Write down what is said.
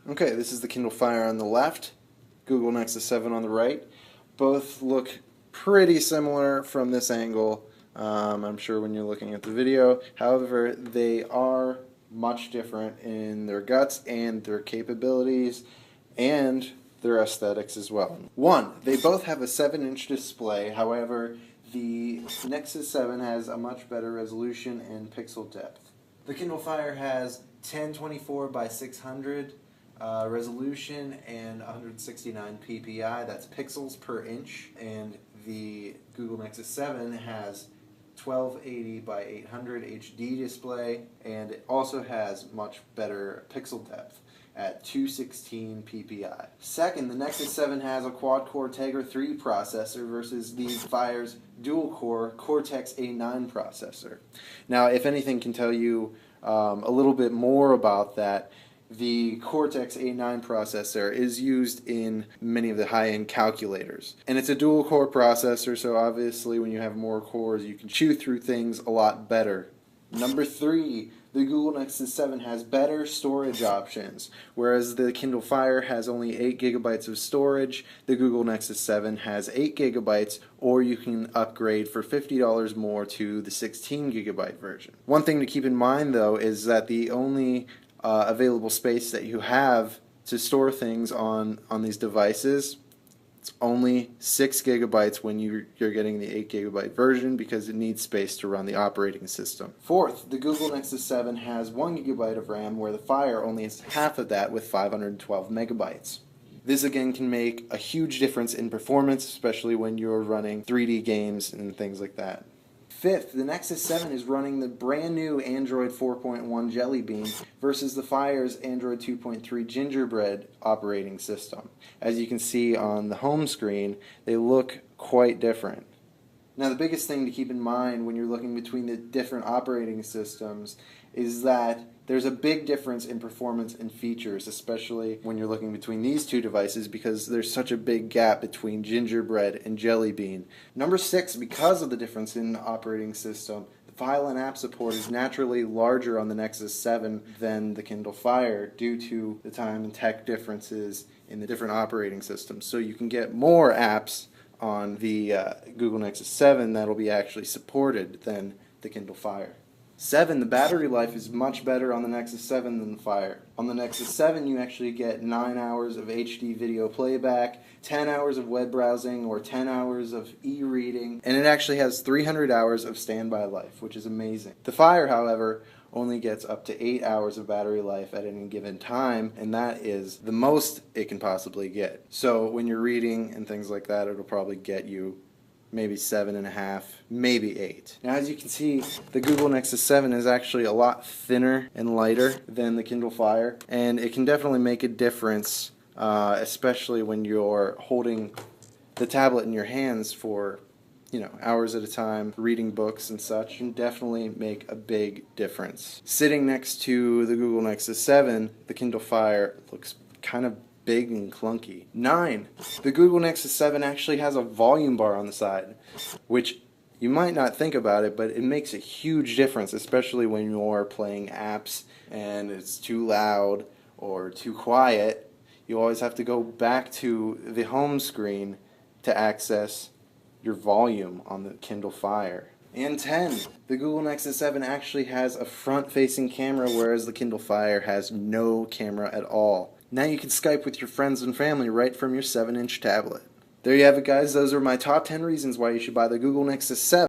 Okay, this is the Kindle Fire on the left, Google Nexus 7 on the right. Both look pretty similar from this angle, I'm sure when you're looking at the video. However, they are much different in their guts and their capabilities and their aesthetics as well. One, they both have a 7-inch display. However, the Nexus 7 has a much better resolution and pixel depth. The Kindle Fire has 1024 by 600 resolution and 169 ppi, that's pixels per inch, and the Google Nexus 7 has 1280 by 800 HD display, and it also has much better pixel depth at 216 ppi. Second, the Nexus 7 has a quad-core Tegra 3 processor versus the Fire's dual-core Cortex-A9 processor. Now, if anything can tell you a little bit more about that, the Cortex-A9 processor is used in many of the high-end calculators. And it's a dual-core processor, so obviously when you have more cores, you can chew through things a lot better. Number 3, the Google Nexus 7 has better storage options. Whereas the Kindle Fire has only 8 gigabytes of storage, the Google Nexus 7 has 8 gigabytes, or you can upgrade for $50 more to the 16 gigabyte version. One thing to keep in mind though is that the only available space that you have to store things on these devices, it's only 6 gigabytes when you're getting the 8 gigabyte version, because it needs space to run the operating system. Fourth, the Google Nexus 7 has 1 gigabyte of RAM, where the Fire only has half of that with 512 megabytes. This again can make a huge difference in performance, especially when you're running 3D games and things like that. Fifth, the Nexus 7 is running the brand new Android 4.1 Jelly Bean versus the Fire's Android 2.3 Gingerbread operating system. As you can see on the home screen, they look quite different. Now, the biggest thing to keep in mind when you're looking between the different operating systems is that there's a big difference in performance and features, especially when you're looking between these two devices, because there's such a big gap between Gingerbread and Jelly Bean. Number 6, because of the difference in the operating system, the file and app support is naturally larger on the Nexus 7 than the Kindle Fire due to the time and tech differences in the different operating systems. So you can get more apps on the Google Nexus 7 that'll be actually supported than the Kindle Fire. 7, the battery life is much better on the Nexus 7 than the Fire. On the Nexus 7 you actually get 9 hours of HD video playback, 10 hours of web browsing, or 10 hours of e-reading, and it actually has 300 hours of standby life, which is amazing. The Fire, however, only gets up to 8 hours of battery life at any given time, and that is the most it can possibly get. So when you're reading and things like that, it'll probably get you maybe 7.5, maybe 8. Now, as you can see, the Google Nexus 7 is actually a lot thinner and lighter than the Kindle Fire, and it can definitely make a difference, especially when you're holding the tablet in your hands for hours at a time, reading books and such. Can definitely make a big difference. Sitting next to the Google Nexus 7, the Kindle Fire looks kind of big and clunky. 9, the Google Nexus 7 actually has a volume bar on the side, which you might not think about it, but it makes a huge difference, especially when you're playing apps and it's too loud or too quiet. You always have to go back to the home screen to access your volume on the Kindle Fire. And 10, the Google Nexus 7 actually has a front-facing camera, whereas the Kindle Fire has no camera at all. Now you can Skype with your friends and family right from your 7-inch tablet. There you have it, guys. Those are my top 10 reasons why you should buy the Google Nexus 7.